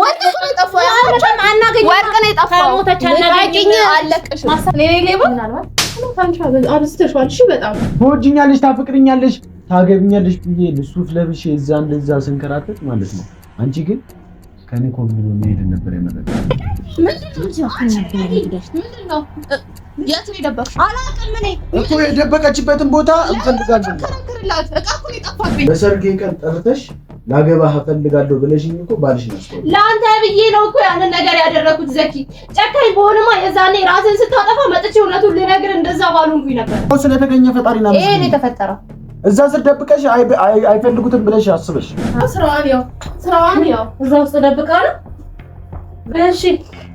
ወርቅ ነው የጠፋው። ወርቅ ነው የጠፋው። ሞተች አናገኝ አለቅሽ ሌባ አብስተሽዋል። እሺ በጣም ትወጂኛለሽ፣ ታፈቅሪኛለሽ፣ ታገብኛለሽ ብዬ ሱፍ ለብሼ እዛ እንደዛ ስንከራተት ማለት ነው። አንቺ ግን ከኔ ኮምቢኖ መሄድ ነበር የመረጠው። ምንድነው? የት ነው የደበቅሽው? አላውቅም እኔ እኮ የደበቀችበትን ቦታ እንፈልጋለን። ከረከረላት እቃ እኮ ነው የጠፋብኝ። በሰርጌ ቀን ጠርተሽ ላገባህ እፈልጋለሁ ብለሽኝ እኮ ባልሽ ነው። ለአንተ ብዬ ነው እኮ ያንን ነገር ያደረኩት። ዘኪ ጨካኝ በሆነማ የዛኔ ራስን ስታጠፋ መጥቼ እውነቱን ልነግር እንደዛ ባሉኝ ነበር። ስለተገኘ ፈጣሪና ይሄ ነው የተፈጠረው። እዛ ስር ደብቀሽ አይፈልጉትም ብለሽ አስበሽ ስራዋን ያው እዛ ውስጥ ደብቃ ነው። እሺ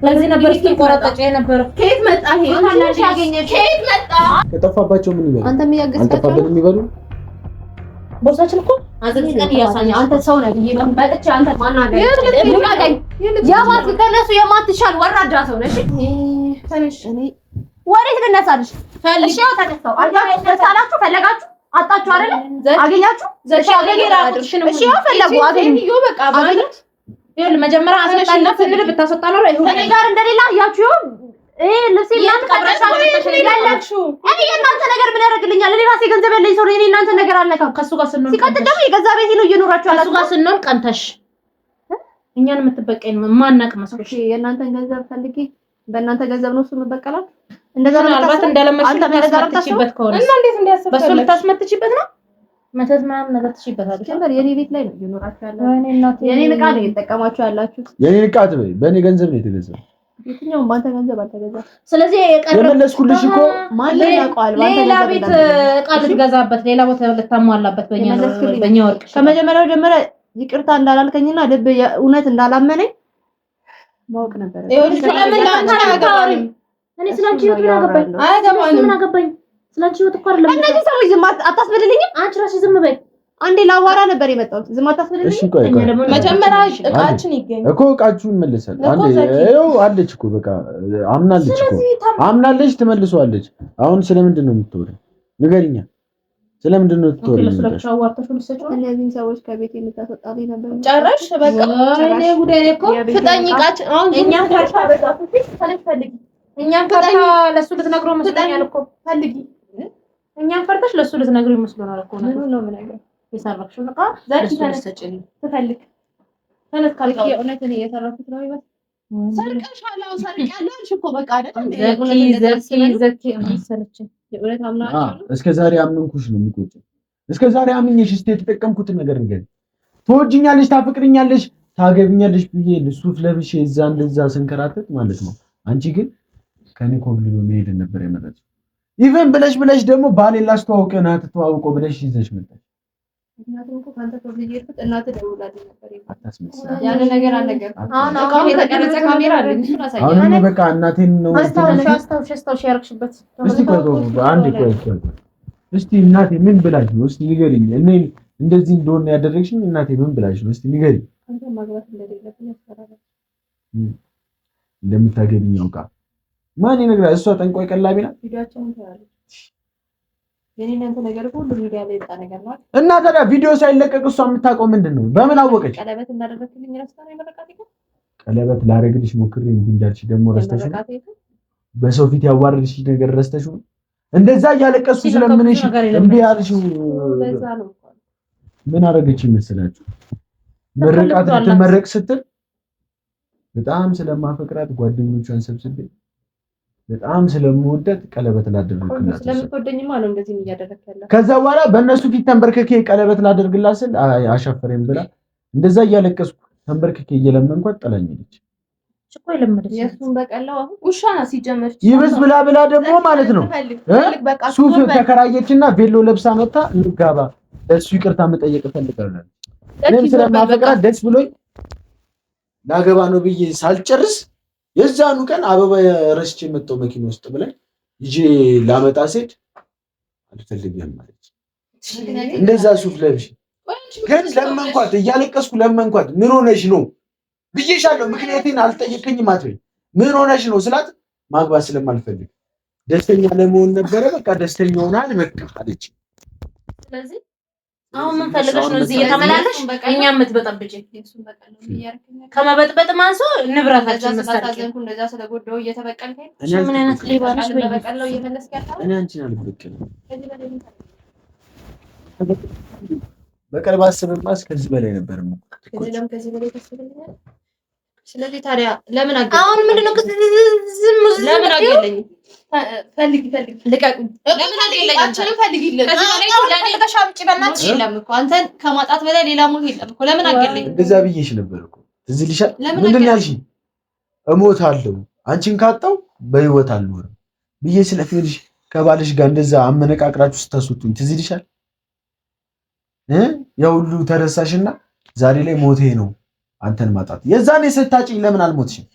ለዚህ ነበር ቆረጠጭ የነበረው። ከየት መጣ ይሄ? ታናሽ ያገኘች ከየት መጣ? ከጠፋባቸው ምን ይበሉ? አንተ የሚያገስባቸው አንተ የሚበሉ ቦርሳችን እኮ አዘቅቀን ያሳኛ። አንተ ሰው ነህ ይሄ መጥቼ አንተ ማናገኝ የማት ከነሱ የማትሻል ወራዳ ሰው ነሽ። ተነሽ እኔ ወሬት ልነሳልሽ። እሺ ያው ተነሳው። አላችሁ ፈለጋችሁ አጣችሁ አይደል? አገኛችሁ? እሺ አገኘራችሁ። እሺ ያው ፈለጉ አገኙ። በቃ ማለት ይሁን መጀመሪያ አሰጣና ፍልል ብታሰጣ ነው አይሁን። እኔ ጋር እንደሌላ አያችሁ ልብስ ይላል ቀረሻው ያላችሁ። እኔ የእናንተ ነገር ምን ያደርግልኛል? እኔ ራሴ ገንዘብ ያለኝ ሰው ነኝ። እናንተ ነገር አልነካም። ከሱ ጋር ስንሆን ሲቀጥል ደግሞ የገዛ ቤቴ ነው እየኖራችሁ ያላችሁ። ከሱ ጋር ስንሆን ቀንተሽ እኛን የምትበቀኝ ማናቅ መስሎሽ? የእናንተን ገንዘብ ፈልጌ በእናንተ ገንዘብ ነው እሱ መበቀላት። እንደዛ ነው አልባት እንደለመድሽ ልታስመትችበት ከሆነ እና እንዴት እንዲያስፈልግ በሱ ልታስመትችበት ነው መተት ምናምን ነገር ትሽበታለሽ። እንበር የኔ ቤት ላይ ነው እየኖራችሁ ያላችሁ። የኔ ዕቃ ነው እየተጠቀማችሁ ያላችሁት። የኔ ዕቃ አትበይ። በእኔ ገንዘብ ነው የተገዛው። የትኛውም ባንተ ገንዘብ አልተገዛም። ስለዚህ የመለስኩልሽ እኮ ማን ያውቀዋል? ባንተ ሌላ ቤት ዕቃ ልትገዛበት ሌላ ቦታ ልታሟላበት በእኛ ወርቅ ከመጀመሪያው ጀምረ ይቅርታ እንዳላልከኝና ልብ እውነት እንዳላመነኝ ማወቅ ነበር። ስለምን ላንተ አገባኝ? እኔ ስላንቺ ህይወት ምን አገባኝ? ምን አገባኝ? ስላንቺ ህይወት እኮ አይደለም። እነዚህ ሰዎች ዝም አታስበልልኝም? አንቺ ራስሽ ዝም በይ። አንዴ ላዋራ ነበር የመጣሁት። ዝም አታስበልልኝም? እሺ ቆይ መጀመሪያ ዕቃችን ይገኝ እኮ ዕቃችሁን መልሰን አንዴ ይኸው አለች እኮ በቃ አምናለች እኮ አምናለች፣ ትመልሷለች። አሁን ስለምንድን ነው የምትወሪው? ንገሪኛ። ስለምንድን ነው የምትወሪው? እነዚህን ሰዎች ከቤት የምታስወጣልኝ ነበር። ጨረሽ በቃ እኔ ጉዳይ እኮ ፍጠኝ። ዕቃችን አሁን እኛም ፈርታ በዛፍ ፈልጊ። እኛም ፈርታ ለሱ ልትነግረው መስሎኛል እኮ ፈልጊ። እኛም ፈርተሽ ለሱ ልትነግረው መስሎናል እኮ ነው ነው ነገር የሰራሽው ዕቃ ዘኪ ተነስተጭኝ ትፈልግ ተነስ ካልክ የእውነት እኔ የሰራኩት ነው ይበል። ሰርቀሻል። አዎ ሰርቀያለሁ አልሽ እኮ በቃ አይደል? ዘኪ ሰለችኝ። የእውነት አምናችሁ እስከ ዛሬ አመንኩሽ ነው የሚቆጨው። እስከ ዛሬ አምኜሽ እስቲ የተጠቀምኩትን ነገር ንገሪኝ። ትወጂኛለሽ፣ ታፈቅሪኛለሽ፣ ታገብኛለሽ ብዬ ሱፍ ለብሼ እዛ እንደዛ ስንከራተት ማለት ነው። አንቺ ግን ከኔ ኮምቢኖ መሄድ ነበር የመረጥሽው። ኢቨን ብለሽ ደግሞ ባሌን ላስተዋውቅና ተተዋውቆ ብለሽ ይዘሽ መጣሽ። ምክንያቱም እኮ ካንተ ኮምቢኖ ይርፍጥ እናት ደውላልኝ ነበር። አታስመስል። ያን ነገር አልነገርኩም። አሁን የተቀረጸ ካሜራ አለ እንዴ? አሁን በቃ እናቴን ነው አስታውሽ ያርክሽበት። እስቲ ቆይ አንዴ ቆይ እስቲ እናቴ ምን ብላሽ ነው? እስቲ ንገሪኝ። እኔ እንደዚህ እንደሆነ ያደረግሽኝ እናቴ ምን ብላሽ ነው? እስቲ ንገሪኝ። አንተ ማግባት እንደሌለብኝ ያስፈራራል። እንደምታገቢኝ አውቃ ማን ይነግራል? እሷ ጠንቋይ ቀላቢ ናት። ቪዲዮአቸውን ታያለች። የኔና አንተ ነገር ሁሉ ሚዲያ ላይ የወጣ ነገር ነው። እና ታዲያ ቪዲዮ ሳይለቀቅ እሷ የምታውቀው ምንድን ነው? በምን አወቀች? ቀለበት እንዳደረግልኝ ረስታ ነው የመረቃት ይሄ ቀለበት ላደርግልሽ ሞክሬ እንዴ እንዳልሽ ደግሞ ረስተሽ በሰው ፊት ያዋረድሽ ነገር ረስተሽ እንደዛ እያለቀስኩ ስለምንሽ እንዴ ያልሽው በዛ ነው። ምን አደረገች ይመስላችሁ? ምርቃት ልትመረቅ ስትል በጣም ስለማፈቅራት ጓደኞቿን ሰብስቤ በጣም ስለምወዳት ቀለበት ላደርግላት ስለምትወደኝማ ነው እንደዚህ እያደረክ ያለው። ከዛ በኋላ በእነሱ ፊት ተንበርክኬ ቀለበት ላደርግላት ስል አሻፈረኝ ብላ እንደዛ እያለቀስኩ ተንበርክኬ እየለመንኳት ጥላኝ ሄደች። እኮ ለምደሽ የሱን በቀላው አሁን ውሻ ነው ሲጀመር ይብስ ብላ ደግሞ ማለት ነው ሱፍ ተከራየችና ቬሎ ለብሳ መጣ እንጋባ ለሱ ይቅርታ መጠየቅ እፈልጋለሁ። እኔም ስለማፈቅራት ደስ ብሎኝ ላገባ ነው ብዬ ሳልጨርስ የዛኑ ቀን አበባ ረስቼ መጣሁ መኪና ውስጥ ብለን ይዤ ላመጣ ስሄድ አልፈልግም ማለት እንደዛ ሱፍ ለብሽ ግን ለመንኳት፣ እያለቀስኩ ለመንኳት። ምን ሆነሽ ነው ብዬሻለሁ። ምክንያቴን አልጠየቀኝም አትበይ። ምን ሆነሽ ነው ስላት ማግባት ስለማልፈልግ ደስተኛ ለመሆን ነበረ። በቃ ደስተኛ ሆናል በቃ አለች። ስለዚህ አሁን ምን ፈልገሽ ነው እዚህ እየተመላለሽ እኛ የምትበጠብጪ? ከመበጥበጥ ማንሶ ንብረታችን መሳቀቅ እንደዛ ስለጎዳው እየተበቀልከኝ ምን አይነት ሌባ ነሽ? በቀለው እየመለስክ ያለው እኔ አንቺን አልበቀልም። በቀል ባስብማ ከዚህ በላይ ነበር። ከዚህ በላይ ተስበልኛል። ስለዚህ ታዲያ ለምን አገኘኝ? አሁን ምንድነው ዝም ለምን አገኘኝ? ፈልጊ ልቀቁኝ። ለምን አገኘኝ? አንቺንም ፈልጊልኝ። ከዚህ በላይ ለኔ ተሻምጪ በእናትሽ የለም እኮ አንተን ከማጣት በላይ ሌላ ሞት የለም እኮ። ለምን አገኘኝ? እንደዛ ብዬሽ ነበር እኮ ትዝ ይልሻል። ምንድን ነው ያልሽኝ? እሞታለሁ አንቺን ካጣው በህይወት አልኖርም ብዬ ስለፈልሽ ከባልሽ ጋር እንደዛ አመነቃቅራችሁ ስታስወጡኝ ትዝ ይልሻል። ያ ሁሉ ተረሳሽና ዛሬ ላይ ሞቴ ነው አንተን ማጣት። የዛኔ ስታጭኝ ለምን አልሞትሽም?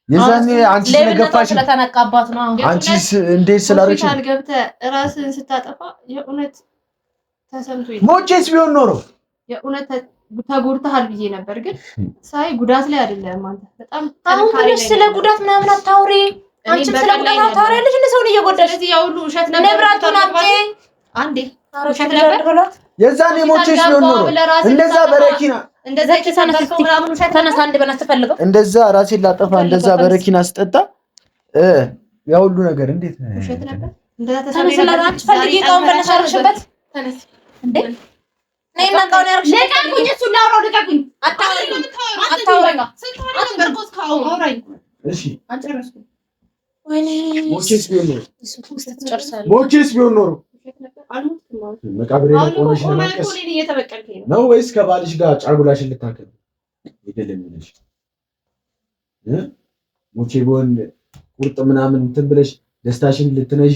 የዛኔ አንቺ ስለገፋሽ ስለተነቃባት ነው። አንቺ እንዴት ስላረግሽ ሆስፒታል ገብተህ ራስህን ስታጠፋ የእውነት ተሰምቶኝ ሞቼስ ቢሆን ኖሮ የእውነት ተጎድተሃል ብዬ ነበር። ግን ሳይ ጉዳት ላይ አይደለም አንተ በጣም አሁን ስለ ጉዳት ምናምን አታውሪ። አንቺ ስለ ጉዳት አታውሪያለሽ። እንደ ሰውን እየጎዳሽ ስለዚህ ያው ሁሉ ውሸት ነበር። ንብረቱን አጥቼ አንዴ ውሸት ነበር። የዛኔ ሞቼስ ቢሆን ኖሮ እንደዛ በረኪና እንደዛ ከሳንከው ምናምን ውሸት ተነሳ አንድ በናት ተፈልገው እንደዛ ራሴን ላጠፋ እንደዛ በረኪና አስጠጣ ያ ሁሉ ነገር እንዴት ነው ውሸት ነበር? እንደዛ ተሰለራች ፈልጊ ቃውን በነሻርሽበት ተነስ እንዴ ነይና ቃውን ያርክሽ ለቃቁኝ እሱ ላውራው ለቃቁኝ አታውሪኝ በርቆስ ካው አውራኝ እሺ አንጨረስኩ ወይኔ ሞቼስ ቢሆን ኖሮ ትጨርሳለህ ሞቼስ ቢሆን ኖሮ መቃብሬ ላይ ቆመሽ ነው ወይስ ከባልሽ ጋር ጫጉላሽን ልታከብ ይደለምልሽ? ሞቼ ቢሆን ቁርጥ ምናምን እንትን ብለሽ ደስታሽን ልትነጂ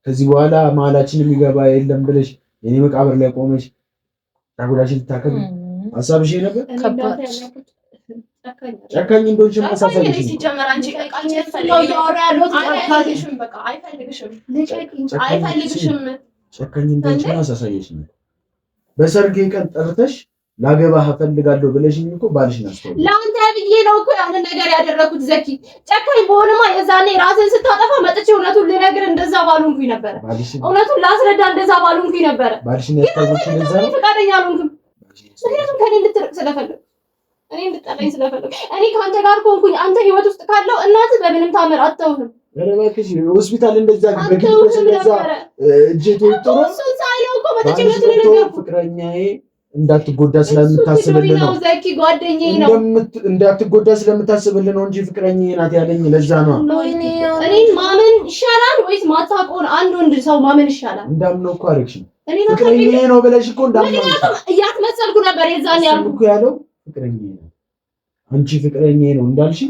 ከዚህ በኋላ መሀላችን የሚገባ የለም ብለሽ የኔ መቃብር ላይ ቆመሽ ጫጉላሽን ልታከብ ሀሳብሽ ነበር? ጨካኝ እንደሆንሽ ማሳሰብሽ ነው። ሲጀመር አንቺ አይፈልግሽም ጨካኝ እንደሆንሽ ማሳሰብሽ ነው። በሰርጌ ቀን ጠርተሽ ላገባህ እፈልጋለሁ ብለሽኝ እኮ ባልሽን አስተውል። ለአንተ ብዬ ነው እኮ ያንን ነገር ያደረኩት። ዘኪ ጨካኝ በሆነማ የዛኔ ራስን ስታጠፋ መጥቼ እውነቱን ልነግር እንደዛ ባልሆንኩኝ ነበረ። እውነቱን ላስረዳ እንደዛ ባልሆንኩኝ ነበረ። ባልሽን ያስታውሽ እንደዛ ነው። ፈቃደኛ አልሆንኩም። ምክንያቱም ከኔ እንድትርቅ ስለፈለኩ እኔ እንድጠላኝ ስለፈለኩ እኔ ከአንተ ጋር ከሆንኩኝ አንተ ህይወት ውስጥ ካለው እናትህ በምንም ታምር አትተውህም። እባክሽ ሆስፒታል እንደዛ በግልጽ እንደዛ እጄቶ ጥሩ ሳይለው እኮ በተጨማሪ ነገር ፍቅረኛዬ እንዳትጎዳ ስለምታስብልህ ነው። ዘኪ ጓደኛዬ ነው። እንዳትጎዳ ስለምታስብልህ ነው እንጂ ፍቅረኛዬ ናት ያለኝ ለዛ ነው። እኔን ማመን ይሻላል ወይስ ማታውቀውን አንድ ወንድ ሰው ማመን ይሻላል? እንዳምነው እኮ አደረግሽ። ፍቅረኛዬ ነው ብለሽ እኮ እንዳምነው እያትመሰልኩ ነበር የዛን ያልኩ እኮ ያለው ፍቅረኛዬ ነው። አንቺ ፍቅረኛዬ ነው እንዳልሽ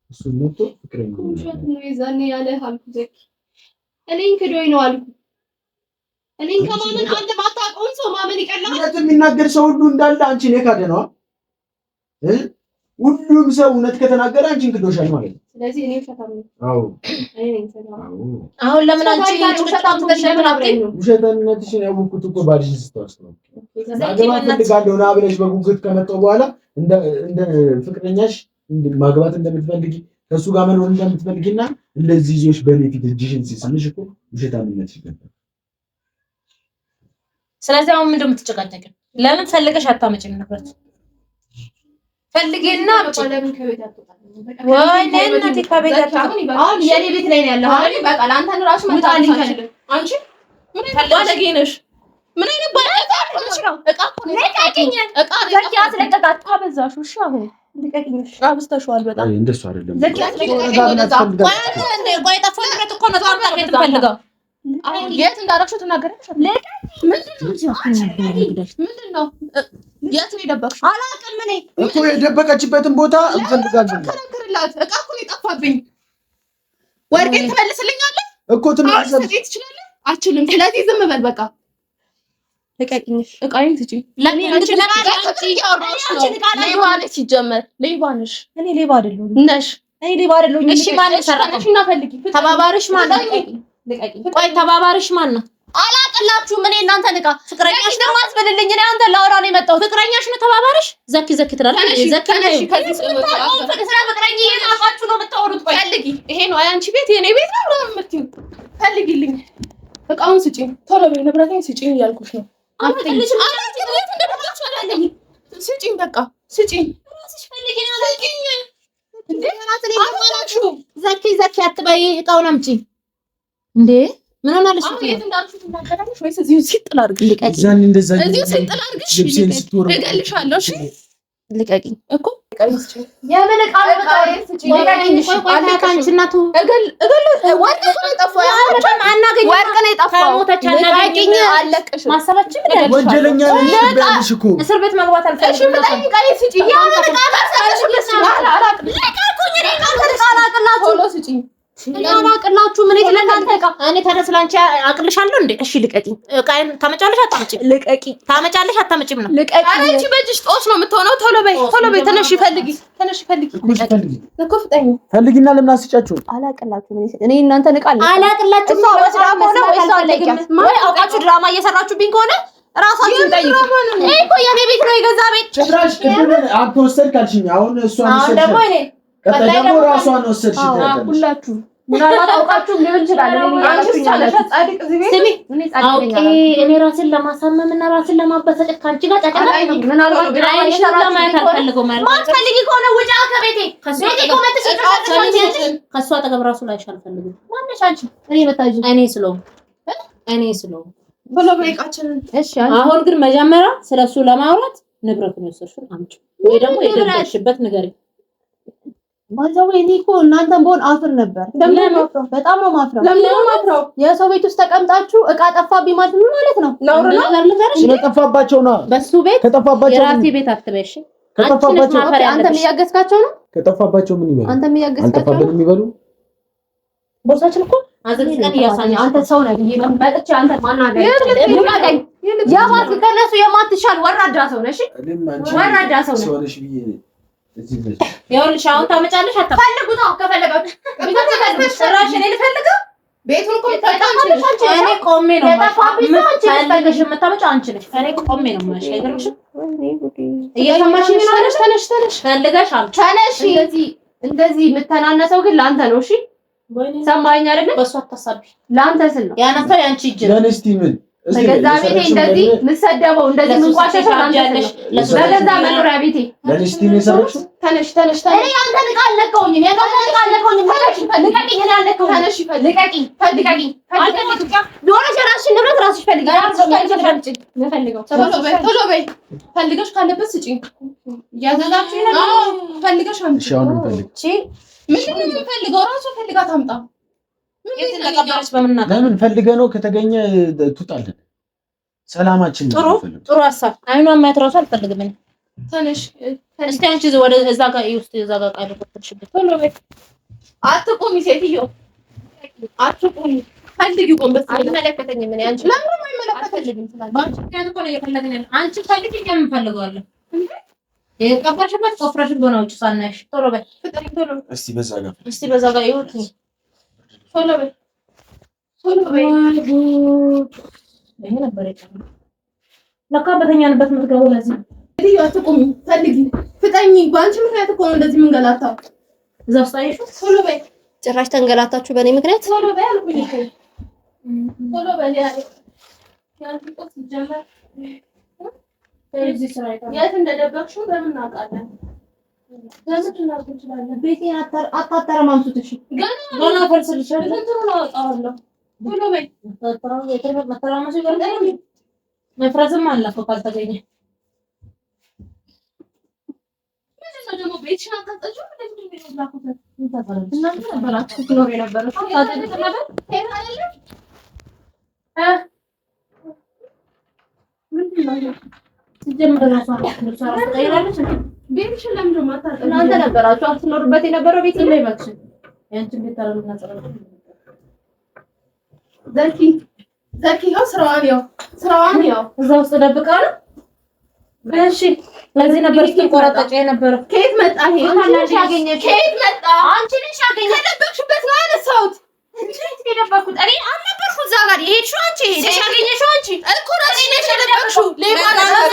እሱ መጥቶ ፍቅረኛዬ ነው የዛን ያለ አልኩ። ዘኪ እኔን ክዶኝ ነው አልኩ። እኔን ከማመን አንድ ማታውቀውን ሰው ማመን ይቀላል። እውነት የሚናገር ሰው ሁሉ እንዳለ አንቺን የካደ ነው። ሁሉም ሰው እውነት ከተናገረ አንቺን ክዶሻል ማለት ነው። ስለዚህ እኔ ፈታም ነው። አዎ አሁን ለምን አንቺ ውሸታም ተሸክም አብረኝ ውሸታምነትሽን ያወቅኩት እኮ ባልሽን ስታስተው ማግባት ፈልጋለሁ ና ብለሽ በጉጉት ከመጣሁ በኋላ እንደ ፍቅረኛሽ ማግባት እንደምትፈልጊ ከሱ ጋር መኖር እንደምትፈልጊና እንደዚህ ይዞሽ በኔ ፊት እጅሽን ሲስምሽ እኮ ውሸታምነትሽ ነበር። ስለዚህ አሁን ምንድን ነው የምትጨቃጨቂው? ለምን ፈልገሽ አታመጪም ንብረት? ፈልጌና ለምን ከቤት አትወጣም? ወይኔ እናቴ ከቤት አትወጣም። አሁን የኔ ቤት ላይ ነው ያለው። አሁን በቃ ለአንተን ራሱ መጣልኝ ካለ አንቺ ምን ባለጌ ነሽ? ምን አይነት ባለጌ ነው? እቃ እኮ ነው ለቃቂኝ። እቃ ዘኪ አስለቀቃት። አበዛሽ። እሺ አሁን ልቀቂኝ። አብስተሽዋል በጣም እንደሱ አይደለም። ዘኪ አስለቀቃኝ። ቆይ ጠፋው ንብረት እኮ ነው ታውቃለህ። ከየት ፈልገው አሁን የት እንዳደረግሽው ትናገሪያለሽ? ምንድን ነው የት ነው የደበቅሽው? አላውቅም። እኔ እኮ የደበቀችበትን ቦታ እንፈልጋለን። ከነገርላት እቃ እኮ ነው የጠፋብኝ። ወርቄን ትመልስልኛለህ እኮ ትመልስልኝ ትችላለህ? አልችልም። ስለዚህ ዝም በል በቃ። ልቀቂኝ። እቃዬን ስጪ። ሌባ ነሽ ሲጀመር። ሌባ ነሽ። እኔ ሌባ አይደለሁም ነሽ። እኔ ሌባ አይደለሁም። እሺ ማለት ሰራሽ እና ፈልጊ። ተባባሪሽ ማን ነው? ቆይ ተባባሪሽ ማን ነው? አላቅላችሁም። እኔ እናንተ ንቃ ፍቅረኛሽ ነው ማስበልልኝ። እኔ አንተ ላወራ ነው የመጣሁት። ፍቅረኛሽ ነው ተባባሪሽ? ዘኪ ዘኪ ትላለች። ዘኪ ነሽ። ከዚህ ስለ ፍቅረኛ የታፋችሁ ነው የምታወሩት? ቆይ ፈልጊ። ይሄ ነው አንቺ ቤት የኔ ቤት ነው የምትይው? ፈልጊልኝ። እቃውን ስጪኝ ቶሎ በይ። ንብረቴን ስጪኝ እያልኩሽ ነው። አፍጥልሽ ስጪኝ፣ በቃ ስጪኝ። ራስሽ ፈልጊ ነው ለኪኝ እንዴ ራስሽ ለማላሹ ዘኪ አትበይ። እቃውን አምጪ እንዴ ምን ሆናለሽ? የት እንዳልኩሽ ትናገራለሽ ወይስ እዚሁ ሲጥል አድርግልኝ? ልቀቂኝ። እዚሁ ሲጥል አድርግሽ እገልሻለሁ። እሺ ልቀቂኝ እኮ የምን ዕቃ ልቀቂኝ። አንቺ እናቱ ወርቅ ነው የጠፋው። ወርቅ ነው የጠፋው። ልቀቂኝ። አለቅሽ ማሰባችን ወንጀለኛ ነሽ እኮ እስር ቤት መግባት አልፈልግም። እሺ ምጣኝ ቃይ ስጪ። የምን ዕቃ ታርሳለሽ? ልቀቁኝ። እኔ አላቅላችሁ ቶሎ ስጪኝ። አላቅላችሁ ምን ይለናል? እኔ ታዲያ ስላንቺ አቅልሻለሁ እንዴ? እሺ ልቀቂኝ። ዕቃዬን ታመጫለሽ አታመጪም? ልቀቂኝ። ታመጫለሽ አታመጪም ነው? ልቀቂኝ። ኧረ አንቺ በእጅሽ ጦስ ነው የምትሆነው። ቶሎ በይ ተነሽ ፈልጊ እኮ ፍጠኝ። ፈልጊና ለምን አስጫችሁ? አላቅላችሁ እኔ እናንተ ዕቃ አላቅላችሁ ነው ወስዳ ሆነ ወይስ አለቀም? ወይ አውቃችሁ ድራማ እየሰራችሁብኝ ከሆነ ራሳችሁን ጠይቁ። ይሄ እኮ የኔ ቤት ነው፣ የገዛ ቤት። ጭራሽ አንተ ወሰድክ አልሽኝ። አሁን እሷን ወሰድሽ። ደግሞ እኔ ቀጣይ ደግሞ ራሷን ወሰድሽ። ሁላችሁ ምናልባት አውቃችሁ ሊሆን ይችላል። እኔ ራስን ለማሳመም እና ራስን ለማበሳጨት ካንቺ ጋር ጫጫታ ምናልባት ለማየት አልፈልገው ማለት ነው። ማትፈልጊ ከሆነ ውጪ ከቤቴ። ከሷ አጠገብ ራሱ ላይሽ አልፈልግም። ማነሽ አንቺ? እኔ ስለሆንኩ ብሎ በቃችንን። እሺ አሁን ግን መጀመሪያ ስለሱ ለማውራት ንብረቱን ወሰድሽው አምጪ ወይ ደግሞ የደረሽበት ንገሪኝ። ባዛው እኔ እኮ እናንተን በሆን አፍር ነበር። በጣም ነው ማፍረው። የሰው ቤት ውስጥ ተቀምጣችሁ ዕቃ ጠፋብኝ ማለት ምን ማለት ነው? ስለጠፋባቸው ነው። በሱ ቤት ከጠፋባቸው የራሴ ቤት አትበሽ። ከጠፋባቸው አንተም እያገዝካቸው ነው። ከጠፋባቸው ምን ይበሉ? አንተም እያገዝካቸው አልጠፋብንም ይበሉ። ቦርሳችን እኮ አዘዝቀን ያሳኝ። አንተ ሰው ነህ መጥቼ አንተ ማናገር ያማት ከነሱ የማትሻል ወራዳ ሰው ነሽ። ወራዳ ሰው ነሽ። ይኸውልሽ አሁን ታመጫለሽ አታፈልጉት። አሁን ከፈለጋችሁ ጭራሽ እኔ ልፈልገው ቤቱን እኮ ታጣጣለሽ። እኔ ቆሜ ነው ፈልገሽ የምታመጪው አንቺ ነሽ። እኔ ቆሜ ነው ማለት አይገርምሽም? እየሰማሽኝ ነው? ተነሽ ፈልገሽ አምጪ። ተነሽ። እንደዚህ የምተናነሰው ግን ለአንተ ነው። እሺ ሰማኸኝ አይደለ? በሷ አታሳቢ። ለአንተ ስል ነው ያነሳው ያንቺ እጅ ነው። ለነስቲ ምን በገዛ ቤቴ እንደዚህ ምሰደበው እንደዚህ ምንቋሸሸው አንቺ በገዛ መኖሪያ ቤቴ ለነስቲ ነው የሰራችው። ተነሽ እኔ አንተን ዕቃ አልነካሁኝም። ልቀቂኝ። እኔ አልነካሁኝም። ተነሽ ልቀቂኝ። ዶሮሽ የራስሽን ንብረት ራስሽ ፈልጊ። ቶሎ በይ ፈልገሽ ካለበት ስጪኝ። እያዘዛችሁኝ ነው። ፈልገሽ አምጪ። ምንድን ነው የምፈልገው? ራሱ ፈልጋ ታምጣ። ለምን ፈልገህ ነው? ከተገኘ ትውጣለን። ሰላማችን ነው። ጥሩ ሀሳብ። አይኗን ማየት ራሱ አልፈልግም። ተነሽ እስቲ አንቺ ወደ እዛ ጋር ይውስጥ እዛ ጋር ቃል ወጥተሽበት ቶሎ በይ። አትቁሚ ሴትዮ አትቁሚ። ፈልጊ ቆም። በስ አይመለከተኝም። እኔ አንቺ ለምን ነው አይመለከተኝም? ባንቺ ከያት እኮ ነው የፈለግን። አንቺ ፈልጊ እኛም እንፈልገዋለን። የቀፈርሽበት ቆፍረሽ ጎናውጭ ሳናሽ ቶሎ በይ። እስቲ በዛ ጋር ይውጥ። ቶሎ በይ ይሄ ነበር የቀረው። ለካ በተኛንበት የምትገባው ለዚህ እዚህ አትቁሚ። ፈልጊ ፍጠኝ። ባንቺ ምክንያት እኮ ነው እንደዚህ የምንገላታው። እዛ ውስጥ አይሽው። ቶሎ በይ። ጭራሽ ተንገላታችሁ በእኔ ምክንያት። ቶሎ በይ አልኩኝ እኮ ቶሎ በይ ያንቺ ቆስ ጀመር። የት እንደደበቅሽው በምን እናውቃለን? ለምን እናውቃለን? ቤቴን አታተረማምሱት። እሺ ገና ፈልስልሻለሁ። እንትኑን አወጣዋለሁ። ቶሎ በይ። መተራመሱ ይበልጣል። መፍረስም አለ እኮ ካልተገኘ። ምንድን ነው ደግሞ ቤትሽን አታጠጪው? ምንድን ነው የሚላኩት? እናንተ ነበራችሁ ስትኖሩ የነበረው ታጠጪው ነበር። ምንድን ነው ሲጀምር ራሷ ትቀይራለች። ቤትሽን ለምን ነው የማታጠጪው? እናንተ ነበራችሁ አትኖሩበት የነበረው ቤት ላይ እባክሽ። ያንቺን ቤት ታረሉና ጸረሉ ዘኪ ነው ስራዋን ያው እዛ ውስጥ ደብቃ ነው። እሺ ለዚህ ነበር ስትቆራጣጭ የነበረው። ከየት መጣ ይሄ? ከየት መጣ? አንቺ ነሽ ያገኘሽ። የደበቅሽበት ነው ያነሳሁት እንጂ የደበቅኩት እኔ አልነበርኩም። እዛ ጋር የሄድሽው አንቺ ነሽ ያገኘሽው አንቺ እኮ ራስሽ ነሽ የደበቅሽው። ሌባ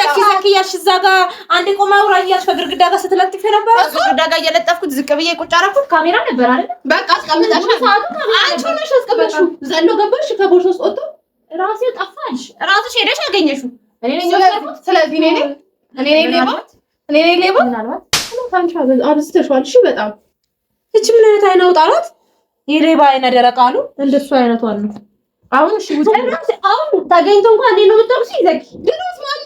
ዘኪ ያልሽ እዛ ጋር አንዴ ቆማ አውራ እያልሽ ከግድግዳ ጋር ስትለጥፊ ነበር። ግድግዳ ጋር እየለጠፍኩት ዝቅ ብዬ ቁጭ አደረኩት። ካሜራ ነበር አይደል? በቃ አስቀምጠሻል። አንቺ ነሽ አስቀምጠሽው። ዘሎ ገባሽ ከቦርሳ ውስጥ ወጥቶ ራሴው ጠፋሽ። ራስሽ ሄደሽ ያገኘሽው እኔ ነኝ ያልኩት። ስለዚህ እኔ ነኝ ሌባ ምናልባት ታንቻ አብዝተሽዋል። እሺ በጣም እቺ ምን አይነት አይነ አውጣ ናት? የሌባ አይነ ደረቅ አሉ እንደሱ አይነቷን ነው። አሁን እሺ ውጪ አሁን ታገኝቶ እንኳን እኔ ነው የምትጠብሲ ይዘግ ግሩስ ማን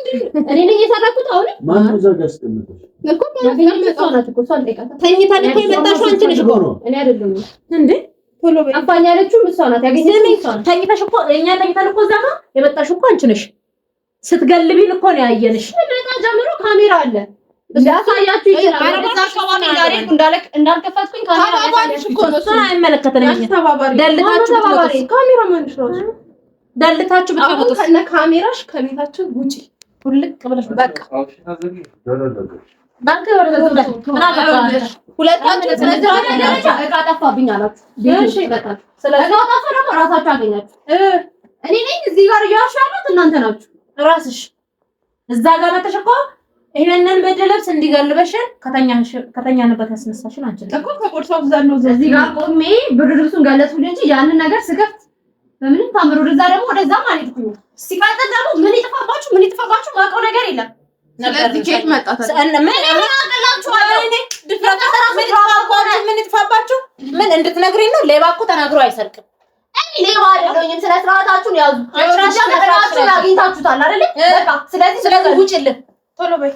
እኔ ነኝ የሰራኩት። አሁን ማን ነው ዘጋስ ተመጣጣ እኮ ማን እኮ እሷን ጠይቃታ። ተኝታለች እኮ የመጣሽው አንቺ ነሽ እኮ እኔ አይደለም እንዴ? ቶሎ በይ አፋኝ ያለችው እሷ ናት። ያገኘችው እሷ ናት። ተኝተሽ እኮ እኛ ተኝተን እኮ እዛ ጋር የመጣሽው እኮ አንቺ ነሽ። ስትገልቢን እኮ ነው ያየንሽ። ከመጣ ጀምሮ ካሜራ አለ ያሳያችሁ ይችላል። አረጋዛ አካባቢ ጋር እንዳልከፈትኩኝ ካሜራ ያሳያችሁ እኮ ነው። እሱን አይመለከተንም። ደልታችሁ ተባባሪ ካሜራ ማንሽ ነው ደልታችሁ ብትወጡስ ከነ ካሜራሽ ከቤታችን ውጪ ሁልቅ ብለሽ በቃ ባንክ ወረደ ሁለታችሁ ስለዚህ እቃ ጠፋብኝ አላችሁ። እሺ በቃ ስለዚህ እቃ ጠፋ ደግሞ ራሳችሁ አገኛችሁ። እኔ ነኝ እዚህ ጋር እያሻሉት እናንተ ናችሁ። ራስሽ እዛ ጋር መተሽኮ ይሄንን በደለብስ እንዲገልበሽን ከተኛንበት ያስነሳሽን አንቺ እኮ ከቦርሳው ዘን ነው እዚህ ጋር ቆሜ ብርድብሱን ገለጽኩኝ እንጂ ያንን ነገር ስከፍት በምንም ታምሩ ወደዛ ደግሞ ወደዛ ማለት ነው። ሲቀጥል ደግሞ ምን ይጥፋባችሁ ማውቀው ነገር የለም። ስለዚህ ኬት መጣታ ምን ያገላችሁ አይኔ ድፍረት ምን ይጥፋባችሁ ምን እንድትነግሪኝ ነው? ሌባ እኮ ተናግሮ አይሰርቅም። እኔ ሌባ አይደለሁም። ስለ ስርዓታችሁን ያዙ። ስርዓታችሁን አግኝታችሁታል አይደል? በቃ ስለዚህ ውጪልን ቶሎ በይ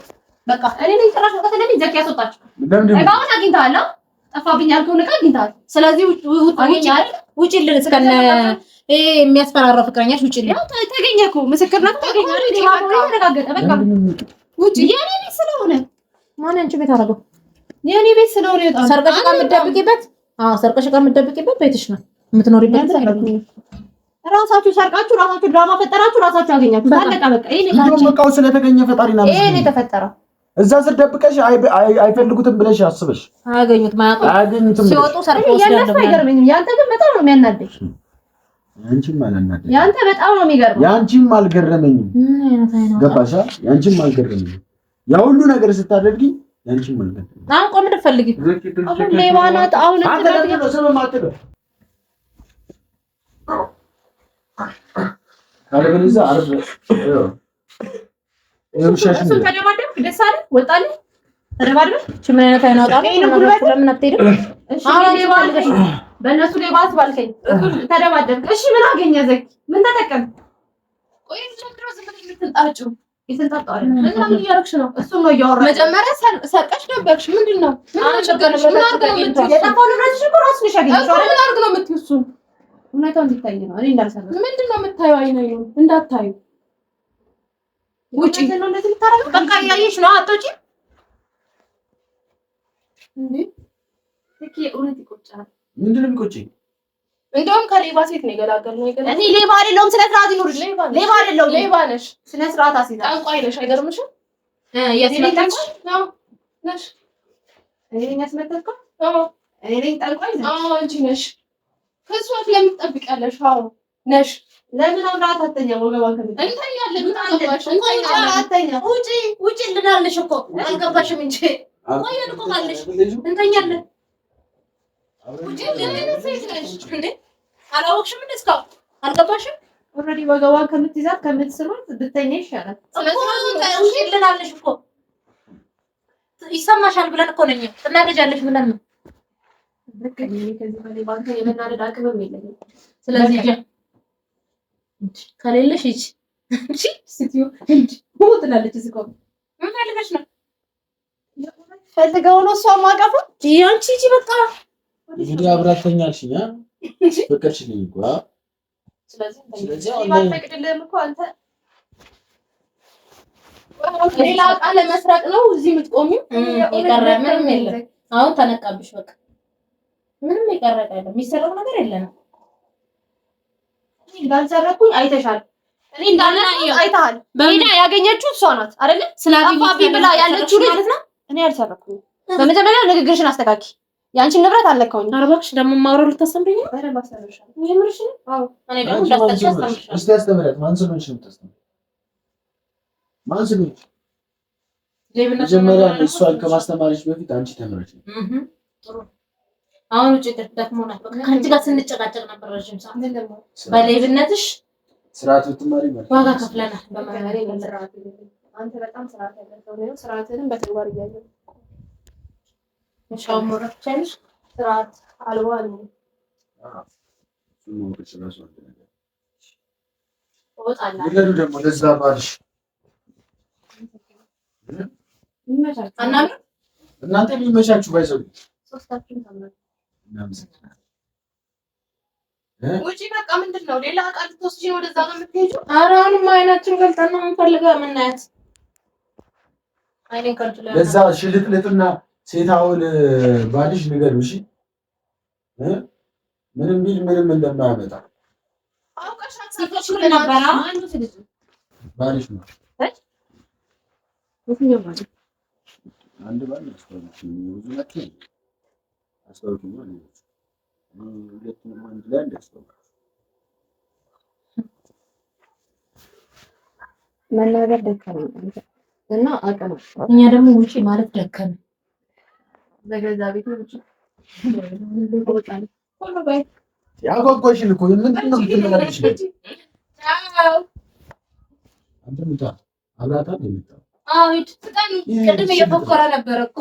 በቃ እኔ ነኝ ጭራሽ ከተለኝ ዘኪ ያስወጣችሁ። እቃውን አግኝተሃል? ጠፋብኝ ያልከውን እቃ አግኝተሃል። ስለዚህ ውጪልን እስከነ የሚያስፈራራው ፍቅረኛሽ ውጪልን። ያው ተገኘ እኮ ምስክርነት ተገኘ አይደል? ተረጋገጠ በቃ ውጪ። የኔ ቤት ስለሆነ ማን አንቺ ቤት አደረገው? የኔ ቤት ስለሆነ ይወጣል። ሰርቀሽ እቃ የምትደብቂበት ሰርቀሽ እቃ የምትደብቂበት ቤትሽ ነው የምትኖሪበት። ራሳችሁ ሰርቃችሁ ራሳችሁ ድራማ ፈጠራችሁ ራሳችሁ አገኛችሁ። ታለቃ በቃ ይሄ በቃው ስለተገኘ ፈጣሪና ይሄ ነው የተፈጠረው። እዛ ስደብቀሽ አይፈልጉትም ብለሽ አስበሽ አያገኙትም ሲወጡ ሰርቀው ያለው አይገርምኝም። ያንተ ግን በጣም ነው የሚያናደኝ። ያንቺም አላናደኝ። ያንተ በጣም ነው የሚገርመው። ያንቺም አልገረመኝም። ገባሻ? ያንቺም አልገረመኝም። ያ ሁሉ ነገር ስታደርጊ ያንቺም አልገረመኝም። አሁን ቆም ልትፈልጊ አሁን ሌባ ናት። አሁን አንተ ስለማትበ ካለበለዚያ አርብ እሱ ተደባደብ ደስ አለ ወጣለ ተደባደብ ምን አይነት አይናውጣ ነው? ለምን አትሄድም? እሺ ሌባ አልከኝ፣ በእነሱ ሌባ አስባልከኝ። ተደባደብ እሺ ምን አገኘ ዘኪ? ምን ተጠቀም? ቆይ ጀምሮ ዝም ብለሽ የምትንጣጪው የተንጣጣው አይደል? ምን እያደረግሽ ነው? እሱን ነው እያወራሽ። መጀመሪያ ሰርቀሽ ደበቅሽ። ምንድነው? ምን ቸገረሽ? የጠፋው ንብረትሽ እኮ ራስሽ ነሽ ያገኘሽው። ምን አድርግ ነው የምትይው? እሱን እውነታው እንዲታይ ነው። እኔ እንዳልሰራ ምንድነው የምታየው? አይነኝ እንዳታዩ ውጪ ነው እንደዚህ የምታረጋው። በቃ እያየሽ ነው። አትወጪ እንዴ? እኪ እውነት ይቆጫል። ምንድነው የሚቆጨኝ? እንደውም ከሌባ ሴት ነው የገላገልነው። እኔ ሌባ አይደለሁም። ስነ ስርዓት ይኖርሽ። ሌባ አይደለሁም። ሌባ ነሽ። ስነ ስርዓት አሲዛ ጠንቋይ ነሽ። አይገርምሽም? የስለታች ነው ነሽ። እኔ ነኝ ያስመጣልከው? አዎ እኔ ነኝ ጠንቋይ ነሽ። አዎ አንቺ ነሽ። ከሷት ለምን ትጠብቂያለሽ? አዎ ነሽ። ለምን አብራት አተኛ ወገባን ከምን እንተኛለን? ምን አገባሽ? እንተኛ ውጪ ውጪ ልናልሽ እኮ አልገባሽም እንጂ ቆየን እኮ ካለሽ እንተኛለን። ውጪ ለምን ሴት ነሽ እንዴ? አላወቅሽም እንዴ? እስካሁን አልገባሽም? ኦልሬዲ ወገባን ከምትይዛት ከምትስማት ብትተኛ ይሻላል። ውጪ ልናልሽ እኮ ይሰማሻል ብለን እኮ ነኝ። ትናደጃለሽ ብለን ነው። በቃኝ። ከዚህ በላይ ባንተ የመናደድ አቅምም የለኝም። ስለዚህ ከሌለሽ እቺ ስትዩ እንዴ ሞት ትላለች። እዚህ ቆም ምን ፈልገሽ ነው? ፈልገው ነው እሷ ማቀፉ ያንቺ እጂ በቃ እንግዲህ አብራተኛልሽኛ ፍቅርሽልኝ እኮ ስለዚህ ባልፈቅድልህም እኮ አንተ ሌላ ዕቃ ለመስረቅ ነው እዚህ የምትቆሚው። የቀረ ምንም የለም። አሁን ተነቃብሽ በቃ ምንም የቀረ አይደለም። የሚሰራው ነገር የለንም። እንዳልሰረኩኝ አይተሻል። እኔ እንዳለ አይተሃል። ሜዳ ያገኘችው እሷ ናት አይደል? ስላፋቢ ብላ ያለችው ልጅ ነው። እኔ አልሰረኩኝ። በመጀመሪያ ንግግርሽን አስተካኪ። ያንቺን ንብረት አለከውኝ። አረባክሽ ደግሞ ማውረድ ልታሰምብኝ ነው። በረባ ሰረሻል። የምርሽ ነው? አዎ እኔ ደግሞ እንዳስተካክል እስቲ አስተምረት። ማን ስለሆንሽ ነው የምታስተምረው? ማን ስለሆንሽ? መጀመሪያ እሷን ከማስተማርሽ በፊት አንቺ ተምረሽ ነው። ጥሩ አሁን ውጪ ደክሞናል። ከአንቺ ጋር ስንጨቃጨቅ ነበር ረጅም ሰዓት። በሌብነትሽ ስርዓት ብትማሪ ማለት ዋጋ ከፍለናል። በማማሪ ስርዓት አንተ በጣም ስርዓት ያለው ሰው ነው። ስርዓትህን በተግባር እያየሁ ነው። ሞራቻንሽ ስርዓት አልዋል ነው። ነገሩ ደግሞ ለዛ ባልሽ እናንተ የሚመቻችሁ ባይዘው ሶስታችን ተምረን ውጪ በቃ ምንድን ነው ሌላ ዕቃ ልትወስጂ ነው ወደዛ ነው የምትሄጂው? ኧረ አሁንም አይናችን ገልጠን ነው የምንፈልገው የምናያት። አይኔን ከልጥላ ለዛ ሽልጥልጥና ሴታውን ባልሽ ንገሪው እሺ። ምንም ቢል ምንም እንደማያመጣ አውቀሻት ሲፈሽል ነበር። አንዱ ትልጅ ባልሽ ነው የትኛው ማለት አንድ ባል አስተውልሽ ብዙ ናቸው አስተውልሽ ነው ሁለቱንም አንድ ላይ እንዳስተውልሽ መናገር ደከመኝ እና አቅም እኛ ደግሞ ውጪ ማለት ደከመ በገዛ ቤት ውጪ ሁሉ ባይ ያጓጓሽን እኮ ምንድን ነው የምትመላለሽ? አንተ ምጣ አብራታ ነው የምጣ አዎ ቅድም እየፎከረ ነበር እኮ